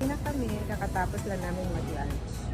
na kami. Kakatapos lang namin mag-lunch.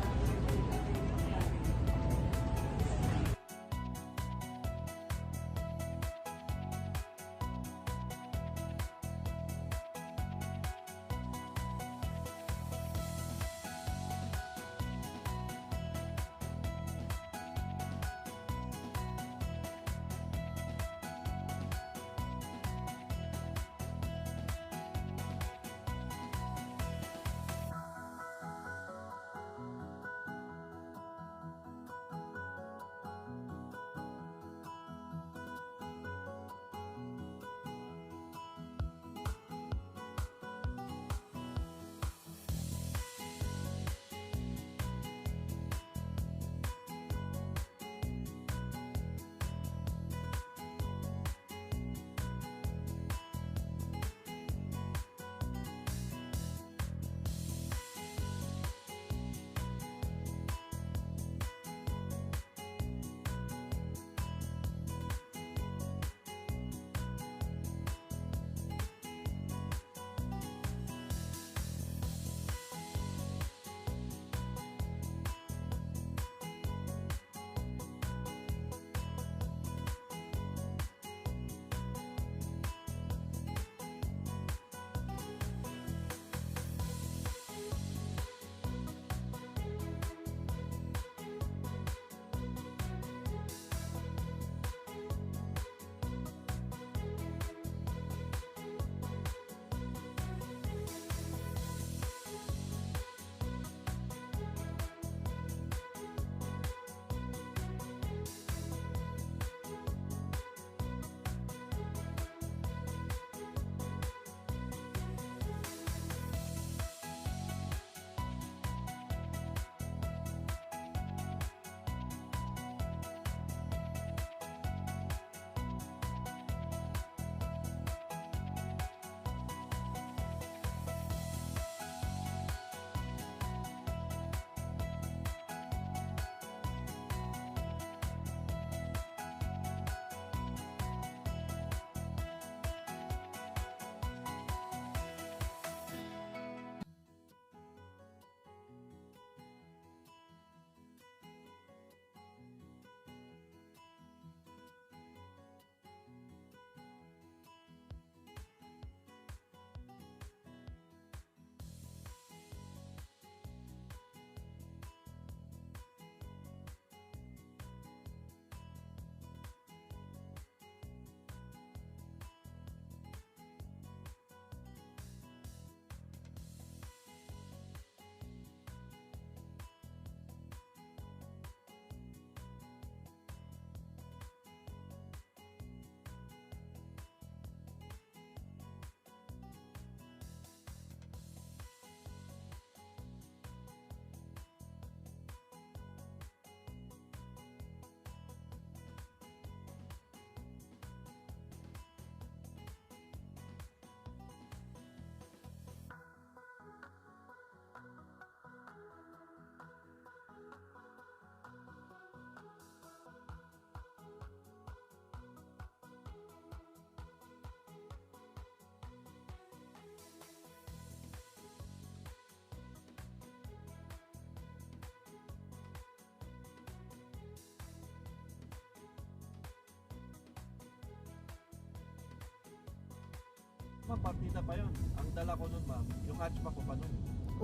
Ma'am, partida pa yun. Ang dala ko nun, ma'am, yung hatchback ko pa nun.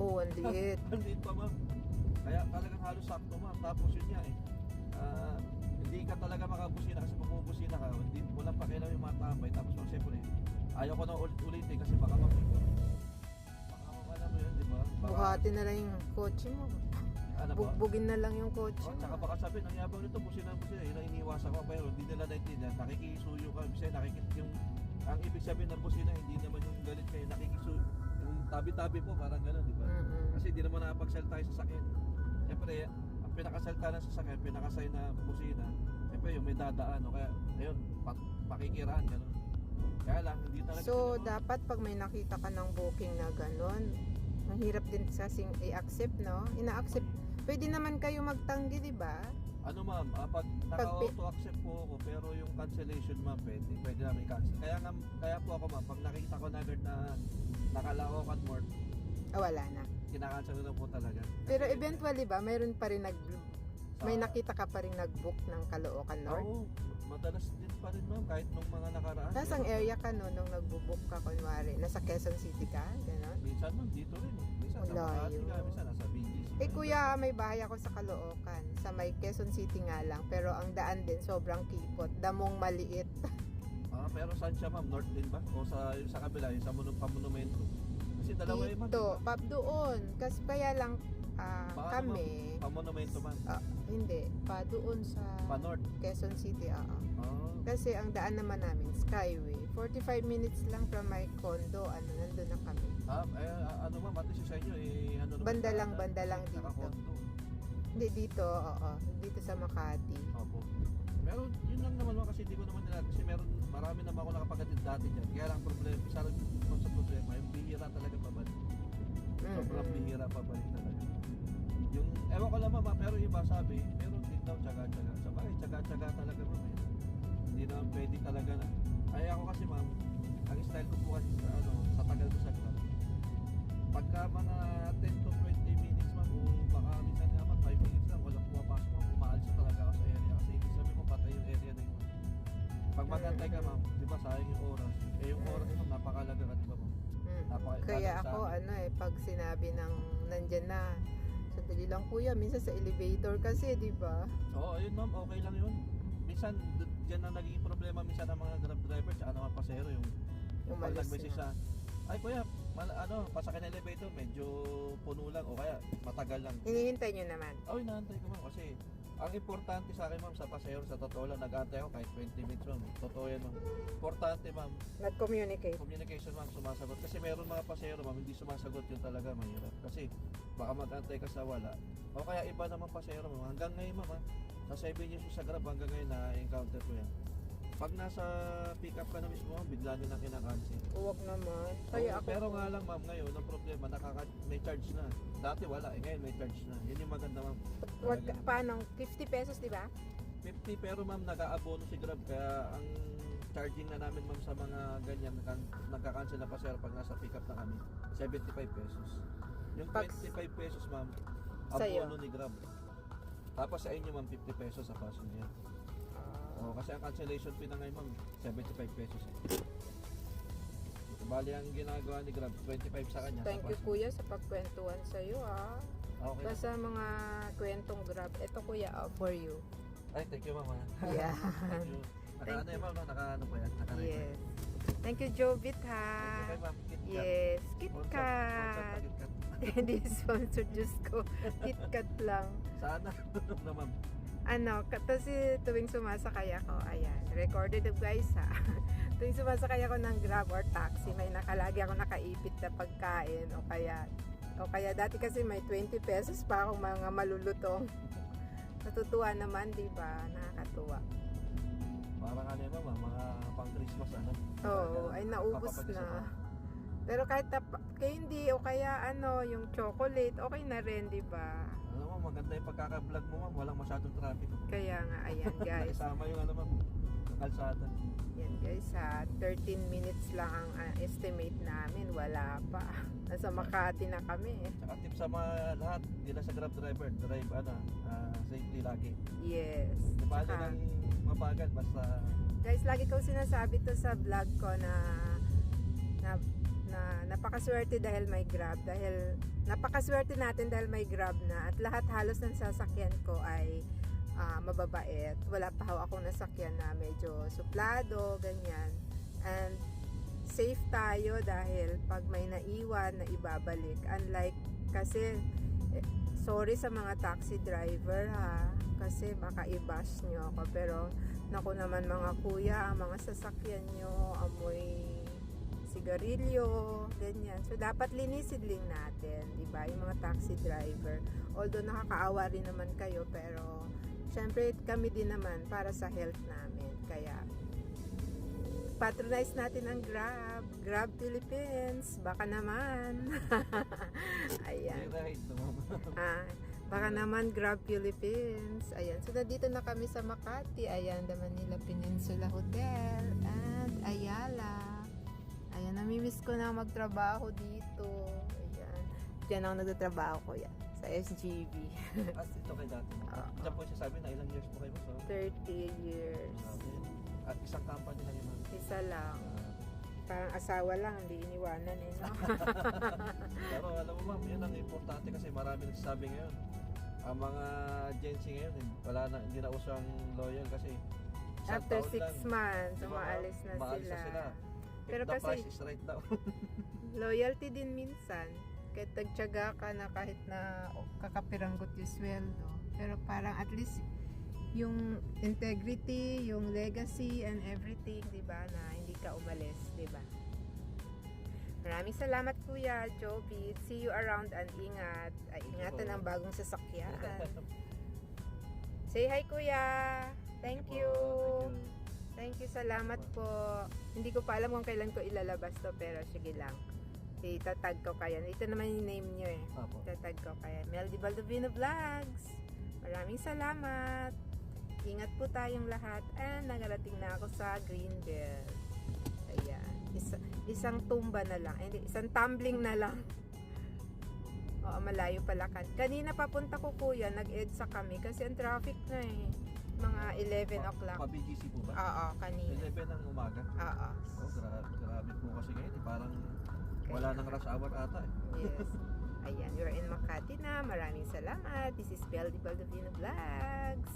Oo, ang liit. Ang liit pa, ma'am. Kaya talagang halos sakto, ma'am. Tapos yun nga eh. Hindi ka talaga makabusina kasi pag-ubusina ka, hindi mo lang pakialam yung mga tambay. Tapos ma'am, siyempre, ayaw ko na ulitin kasi baka mapikot. Baka alam mo yun, di ba? Buhati na lang yung kotse mo. Ano ba? Bugbugin na lang yung kotse Oh, tsaka mo. baka sabihin, ang yabang nito, busina. Yun ang iniwasan ko. Pero hindi nila naintindihan. Nakikisuyo ka. Kasi yung ang ibig sabihin ng busina, hindi naman yung galit kayo. Nakikisuyo. Yung tabi-tabi po, parang gano'n, di ba? Kasi hindi naman nakapag-sell tayo sa sakyan. Siyempre, ang pinakasalta na sa sakyan, pinakasay na busina. Siyempre, yung may dadaan. No? Kaya, ayun, pakikiraan, gano'n. Kaya lang, hindi talaga. So, dapat pag may nakita ka ng booking na gano'n, mahirap din sa i-accept, no? Ina-accept. Pwede naman kayo magtanggi, di ba? Ano ma'am, pag naka-auto-accept po ako, pero yung cancellation ma'am, pwede namin cancel. Kaya po ako ma'am, pag nakita ko na agad na nakalaokan more, Wala na. kinakancel na lang po talaga. Pero eventually ba, mayroon pa rin may Sa- nakita ka pa rin nag-book ng Caloocan North? Oo, madalas din pa rin ma'am, kahit nung mga nakaraan. Tapos ang area ka no, nung nagbo-book ka, kunwari, nasa Quezon City ka, gano'n? Minsan ma'am, dito rin. Minsan sa Wala Makati yun. ka, minsan nasa BGC. Eh kuya, may bahay ako sa Caloocan, sa may Quezon City nga lang, pero ang daan din sobrang kipot, damong maliit. Pero saan siya ma'am? North din ba? O yung sa kabila, yung sa Pamonumento? Kasi dalawa yung ma'am. Dito, pap doon, kasi kaya lang Baka kami, Pamonumento ma'am. hindi, pa doon sa Pa-North. Quezon City, Oh. Kasi ang daan naman namin, Skyway. 45 minutes lang from my condo, nandun na kami. Ano ma'am, at least sa inyo, ano naman, Banda lang dito. nakakondo. Hindi dito, dito sa Makati. Opo. Pero yun lang naman kasi hindi ko naman nila kasi marami naman ako nakapagatid dati dyan. Kaya lang problema, isa rin sa problema, yung bihira talaga pabalik. Sobrang bihira pabalik talaga. Yung, ewan ko lang mama, pero iba sabi, meron din daw tsaga-tsaga. Sa bagay, tsaga-tsaga talaga ma'am. Hindi naman pwede talaga na. Ay ako kasi ma'am, ang style ko po kasi sa tagal ko sa club. Pagka mga 10 to 20 minutes ma'am, o baka minsan naman 5 minutes lang, walang pumapasok ma'am, umaalis na talaga ako sa area. Kasi ibig sabihin mo, patay yung area na yun. Pag magantay ka ma'am, di ba sayang yung oras? Eh yung oras ma'am, napakalaga ka, di ba ma'am? Kaya ako, pag sinabi ng nandyan na, sandali lang kuya, minsan sa elevator kasi, di ba? Oo, ayun ma'am, okay lang yun. Minsan, dyan na naging problema minsan ng mga grab driver tsaka ng mga pasahero yung pag Umalis nag-message na. sa ay kuya, pasakay na elevator, medyo puno lang o kaya matagal lang. Hinihintay nyo naman. Ay, naantay ko ma'am kasi ang importante sa akin ma'am sa pasahero, sa totoo lang, nag-aantay ako kahit 20 minutes ma'am. Totoo yan ma'am. Importante ma'am, Nag-communicate. communication ma'am, sumasagot. Kasi meron mga pasahero ma'am, hindi sumasagot yun talaga, mahirap. Kasi baka mag-antay ka sa wala. O kaya iba naman pasahero ma'am. Hanggang ngayon ma'am, sa 7 years sa Grab, hanggang ngayon na-encounter ko yan. Pag nasa pick up ka na mismo ma'am, bigla nyo nang kinakancel. Huwag naman. Kaya ako, Pero nga lang ma'am, ngayon ang problema, may charge na. Dati wala, ngayon may charge na. Yun yung maganda ma'am. paano? 50 pesos, di ba? 50 pero ma'am nag-aabono si Grab kaya ang charging na namin ma'am sa mga ganyan nagka-cancel na pasahero pag nasa pick up na kami 75 pesos. Yung Pag- 25 pesos ma'am Sa'yo? abono ni Grab. Tapos sa inyo ma'am 50 pesos sa passenger. Kasi ang cancellation fee na ngayon ma'am 75 pesos. Bali ang ginagawa ni Grab 25 sa kanya. Thank you kuya sa pagkwentuhan sa'yo Okay. Basta mga kwentong Grab. Ito kuya, for you. Ay, thank you ma'am. Yeah. Thank you. Naka-ano yan ma'am, no? Naka-ano po yan? Naka-record. Yes. Thank you, Jovit, Thank you ha. kay ma'am. KitKat. Yes, Sponsor KitKat. KitKat. Hindi sponsored, Diyos ko. KitKat lang. Sana na ma'am. Kasi tuwing sumasakay ako, ayan, recorded guys ha. Tuwing sumasakay ako ng Grab or taxi, may nakalagi ako nakaipit na pagkain o kaya dati kasi may 20 pesos pa akong mga malulutong. Natutuwa naman, di ba? Nakakatuwa. Parang ano yun ma'am, mga pang-Christmas ano. Oo, ay naubos Papapadis na. ako. Pero kahit candy o kaya yung chocolate, okay na rin, di ba? Alam mo, maganda yung pagkaka-vlog mo ma'am, walang masyadong traffic. Kaya nga, ayan guys. Nakisama yung ano ma'am, yung kalsada. Yan guys, 13 minutes lang ang estimate namin, wala pa. Nasa Makati na kami. Tsaka tip sa mga lahat, hindi na sa Grab driver, drive safely lagi. Yes. Di ba Tsaka, ng mabagal, basta guys, lagi ko sinasabi to sa vlog ko na napakaswerte dahil may Grab. Dahil napakaswerte natin dahil may Grab na at lahat halos ng sasakyan ko ay mababait. Wala pa akong nasakyan na medyo suplado, ganyan. And safe tayo dahil pag may naiwan na ibabalik. Unlike kasi sorry sa mga taxi driver ha, kasi baka i-bash nyo ako, pero naku naman mga kuya, ang mga sasakyan nyo amoy sigarilyo, ganyan. So dapat linisin din natin, di ba, yung mga taxi driver. Although nakakaawa rin naman kayo, pero syempre kami din naman para sa health namin. Kaya patronize natin ang Grab Philippines, baka naman. Ayan. right no ma'am. Baka naman Grab Philippines. Ayan. So, nandito na kami sa Makati. Ayan, Manila Peninsula Hotel and Ayala. Ayan, namimiss ko na magtrabaho dito. Ayan. Diyan ako nagtatrabaho ko yan. Sa SGV. At ito kay dati. Oo. Diyan po siya sabi na ilang years po kayo so, 30 years. at isang company lang yun. Isa lang. Parang asawa lang, hindi iniwanan eh, no? Pero alam mo ma'am, yun ang importante kasi marami nagsasabi ngayon. Ang mga Gen Z ngayon, hindi na uso ang loyal kasi isang After taon 6 lang, months, di ba, umaalis na umaalis sila. na sila. Pero If the kasi price is right daw. loyalty din minsan. Kahit tagtyaga ka na kahit na kakapiranggot yung sweldo. Pero parang at least yung integrity, yung legacy and everything, di ba, na hindi ka umalis, di ba? Maraming salamat Kuya Joby. See you around and ingat. Ay, ingatan ang bagong sasakyan. Say hi Kuya. Thank you. Thank you, salamat po. Hindi ko pa alam kung kailan ko ilalabas to, pero sige lang. Itatag ko kaya. Ito naman yung name nyo eh. Apo. Itatag ko kaya. Meldy Baldovino Vlogs. Maraming salamat. Ingat po tayong lahat. And nagarating na ako sa Greenbelt. Ayan. Isang tumba na lang. Hindi, isang tumbling na lang. Oo, malayo pala. Kanina papunta ko kuya, nag-EDSA kami kasi ang traffic na eh. Mga 11 o'clock. Pa-BGC po ba? Oo, kanina. 11 ng umaga? Oo. Oh, grabe po kasi ngayon. Parang wala nang rush hour ata eh. Yes. Ayan, you're in Makati na. Maraming salamat. This is Meldy Baldovino Vlogs.